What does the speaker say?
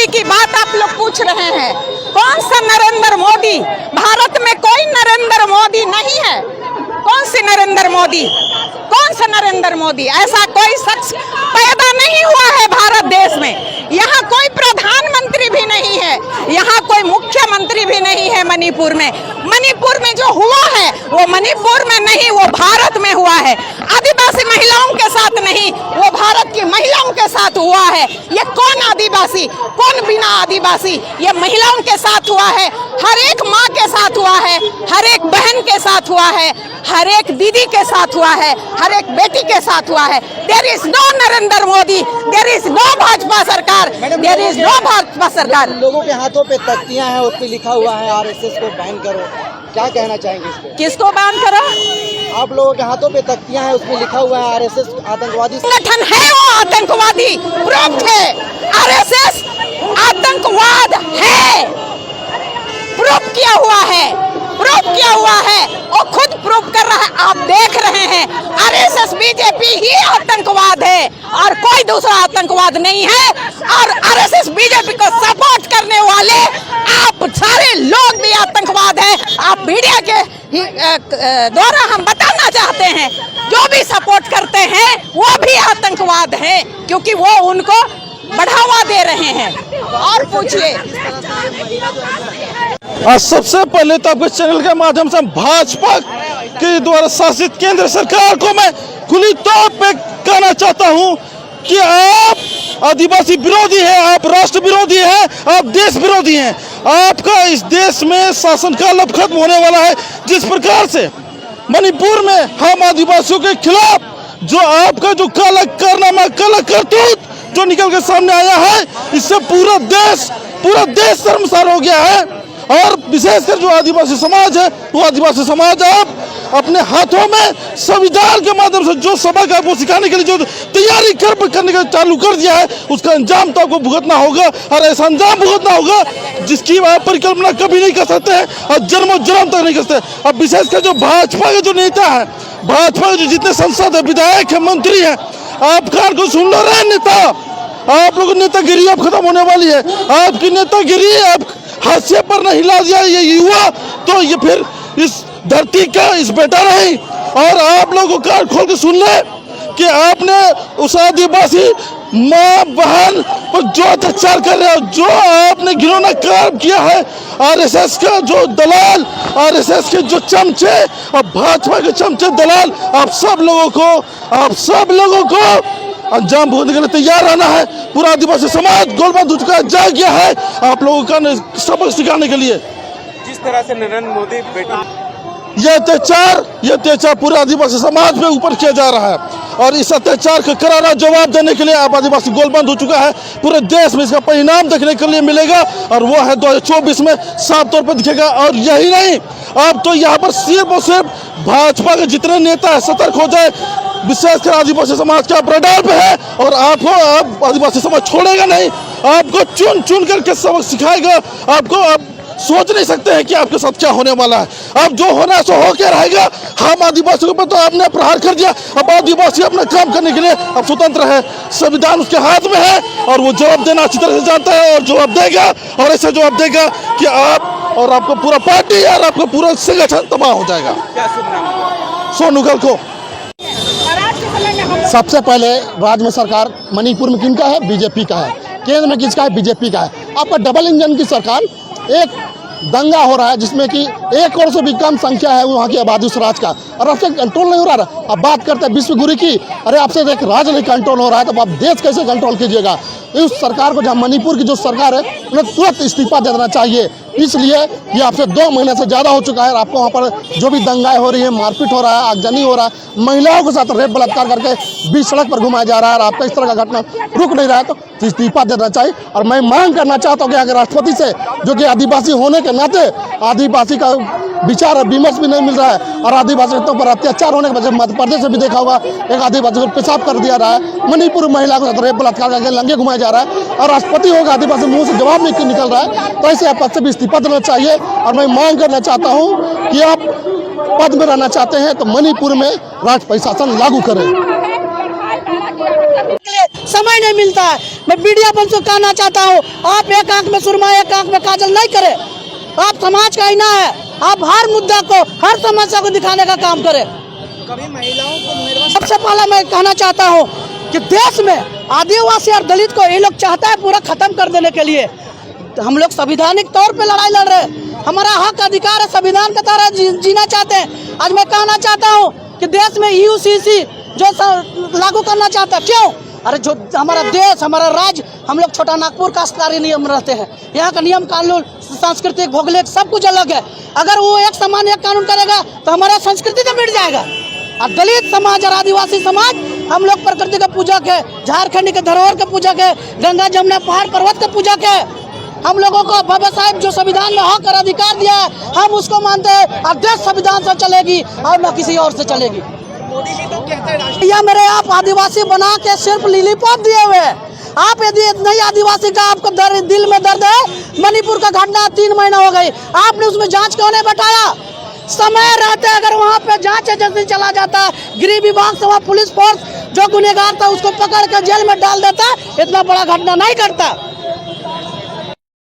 मोदी की बात आप लोग पूछ रहे हैं। कौन सा नरेंद्र मोदी? भारत में कोई नरेंद्र मोदी नहीं है। कौन सी नरेंद्र मोदी? कौन सा नरेंद्र मोदी? ऐसा कोई शख्स पैदा नहीं हुआ है भारत देश में। यहाँ कोई प्रधानमंत्री भी नहीं है, यहाँ कोई मुख्यमंत्री भी नहीं है। मणिपुर में जो हुआ है वो मणिपुर में नहीं, वो भारत में हुआ है। आदिवासी महिलाओं के साथ नहीं, वो भारत की महिलाओं के साथ हुआ है। ये कौन आदिवासी, कौन बिना आदिवासी? ये महिलाओं के साथ हुआ है, हर एक माँ के साथ हुआ है, हर एक बहन के साथ हुआ है, हर एक दीदी के साथ हुआ है, हर एक बेटी के साथ हुआ है। There is no Narendra Modi, there is no Bhajpa सरकार, देयर इज नो भाजपा सरकार। लोगों के हाथों पे तख्तियां हैं, उस पे लिखा हुआ है आरएसएस को बैन करो, क्या कहना चाहेंगे इस पे? किसको बैन करो? आप लोगों के हाथों पे तख्तियां हैं, उसमें लिखा हुआ है आरएसएस आतंकवादी संगठन है, वो आतंकवादी प्रूफ है। आरएसएस आतंकवाद है, प्रूफ किया हुआ है, प्रूफ किया हुआ है, और खुद प्रूफ कर रहा है। आप देख रहे हैं आरएसएस बीजेपी ही आतंकवाद है और कोई दूसरा आतंकवाद नहीं है। और आरएसएस बीजेपी को सपोर्ट करने वाले आप सारे लोग भी आतंकवाद है। आप मीडिया के द्वारा हम बताना चाहते हैं, जो भी सपोर्ट करते हैं वो भी आतंकवाद है, क्योंकि वो उनको बढ़ावा दे रहे हैं। और पूछिए। सबसे पहले तो आपके चैनल के माध्यम से भाजपा के द्वारा शासित केंद्र सरकार को मैं खुली तौर पे कहना चाहता हूं कि आप आदिवासी विरोधी हैं, आप राष्ट्र विरोधी हैं, आप देश विरोधी हैं। आपका इस देश में शासनकाल अब खत्म होने वाला है। जिस प्रकार से मणिपुर में हम आदिवासियों के खिलाफ जो आपका जो काला कारनामा, काला करतूत जो निकल के सामने आया है, इससे पूरा देश शर्मसार हो गया है। और विशेषकर जो आदिवासी समाज है, वो आदिवासी समाज आप अपने हाथों में संविधान के माध्यम से जो सबक आपको सिखाने के लिए जो तैयारी करने का चालू कर दिया है, उसका अंजाम तो आपको भुगतना होगा। और ऐसा अंजाम भुगतना होगा जिसकी आप परिकल्पना कभी नहीं कर सकते हैं और जन्मों जन्म तक नहीं कर सकते। अब विशेषकर जो भाजपा के जो नेता है, भाजपा के जो जितने सांसद है, विधायक है, मंत्री है, आप कान को सुन लो रहे नेता, आप लोगों की नेतागिरी अब खत्म होने वाली है। आपकी नेतागिरी अब हाशिए पर नहीं ला दिया ये युवा, तो ये फिर इस धरती का इस बेटा नहीं। और आप लोगों को कान खोल के सुन ले कि आपने उस आदिवासी माँ बहन पर जो अत्याचार कर रहे हो, जो आपने घिनौना काम किया है, आरएसएस का जो दलाल, आरएसएस के जो चमचे और भाजपा के चमचे दलाल, आप सब लोगों को अंजाम भुगतने के लिए तैयार रहना है। पूरा आदिवासी समाज गोलबंद हो चुका है, जाग गया है आप लोगों का सबक सिखाने के लिए। जिस तरह से नरेंद्र मोदी ये अत्याचार पूरे आदिवासी समाज में ऊपर किया जा रहा है और इस अत्याचार का करारा जवाब देने के लिए आप आदिवासी गोलबंद हो चुका है। पूरे देश में इसका परिणाम देखने के लिए मिलेगा और वो है 2024 में साफ तौर पर दिखेगा। और यही नहीं, अब तो यहाँ पर सिर्फ और सिर्फ भाजपा के जितने नेता है सतर्क हो जाए, विशेषकर आदिवासी समाज के आप रडार पे है और आप आदिवासी समाज छोड़ेगा नहीं। आपको चुन चुन करके सबक सिखाएगा। आप सोच नहीं सकते हैं कि आपके साथ क्या होने वाला है। अब जो होना है सो होके रहेगा। हम आदिवासियों पर तो आपने प्रहार कर दिया, अब आदिवासी अपना काम करने के लिए अब स्वतंत्र है। संविधान उसके हाथ में है और वो जवाब देना अच्छी तरह से जानता है और जवाब देगा। और ऐसा जवाब देगा कि आप और आपको पूरा पार्टी और आपका पूरा संगठन तबाह हो जाएगा। सोनू गल को सबसे पहले राज्य में सरकार मणिपुर में किनका है? बीजेपी का है। केंद्र में किसका है? बीजेपी का है। आपका डबल इंजन की सरकार, एक दंगा हो रहा है जिसमें कि 1 करोड़ से भी कम संख्या है वहाँ की आबादी उस राज्य का, और आपसे कंट्रोल नहीं हो रहा है। अब बात करते हैं विश्व गुरु की, अरे आपसे एक राज्य नहीं कंट्रोल हो रहा है तो आप देश कैसे कंट्रोल कीजिएगा? उस सरकार को, जहाँ मणिपुर की जो सरकार है, उन्हें तुरंत इस्तीफा दे देना चाहिए। इसलिए ये आपसे 2 महीने से ज़्यादा हो चुका है। आपको वहाँ पर जो भी दंगाएं हो रही है, मारपीट हो रहा है, आगजनी हो रहा है, महिलाओं के साथ रेप बलात्कार करके बीच सड़क पर घुमाया जा रहा है और आपका इस तरह का घटना रुक नहीं रहा है, तो इस्तीफा देना चाहिए। और मैं मांग करना चाहता हूँ कि अगर राष्ट्रपति से, जो कि आदिवासी होने के नाते आदिवासी का विचार और विमर्श भी नहीं मिल रहा है और आदिवासियों पर अत्याचार होने के वजह मध्य प्रदेश में भी देखा होगा, एक आदिवासी को पेशाब कर दिया रहा है, मणिपुर महिला को रेप बलात्कार करके लंगे घुमाया जा रहा है और राष्ट्रपति होगा, आदिवासी मुंह से जवाब नहीं निकल रहा है। तो ऐसे पद से भी इस्तीफा देना चाहिए। और मैं मांग करना चाहता हूँ कि आप पद में रहना चाहते हैं तो मणिपुर में राजपंचायत शासन लागू करें। समय नहीं मिलता है। मैं मीडिया बंद से कहना चाहता हूँ, आप एक आंख में सुरमा एक आंख में काजल नहीं करें। आप समाज का आईना है, आप हर मुद्दा को हर समस्या को दिखाने का काम करें। कभी महिलाओं को सबसे पहले मैं कहना चाहता हूँ कि देश में आदिवासी और दलित को ये लोग चाहता है पूरा खत्म कर देने के लिए। हम लोग संवैधानिक तौर पे लड़ाई लड़ रहे हैं, हमारा हक अधिकार है, संविधान के तरह जीना चाहते हैं। आज मैं कहना चाहता हूँ कि देश में यूसीसी जो लागू करना चाहता है, क्यों? अरे जो हमारा देश हमारा राज्य, हम लोग छोटा नागपुर का सरकारी नियम रहते हैं, यहाँ का नियम कानून सांस्कृतिक भौगोलिक सब कुछ अलग है। अगर वो एक समान एक कानून करेगा तो हमारा संस्कृति तो मिट जाएगा। और दलित समाज और आदिवासी समाज हम लोग प्रकृति का पूजक है, झारखंड के धरोहर के पूजक है, गंगा जमुना पहाड़ पर्वत के पूजक है। हम लोगों को बाबा साहब जो संविधान में हक और अधिकार दिया है, हम उसको मानते हैं और देश संविधान से चलेगी और न किसी और से चलेगी। मोदी जी तो कहते हैं या मेरे आप आदिवासी बना के सिर्फ लिलीपॉप दिए हुए हैं। आप यदि नहीं आदिवासी का आपको दिल में दर्द है, मणिपुर का घटना 3 महीना हो गई, आपने उसमें जांच क्यों नहीं बैठाया? समय रहते अगर वहाँ पे जांच एजेंसी चला जाता, गृह विभाग से वहाँ पुलिस फोर्स जो गुनहगार था उसको पकड़ के जेल में डाल देता, इतना बड़ा घटना नहीं करता।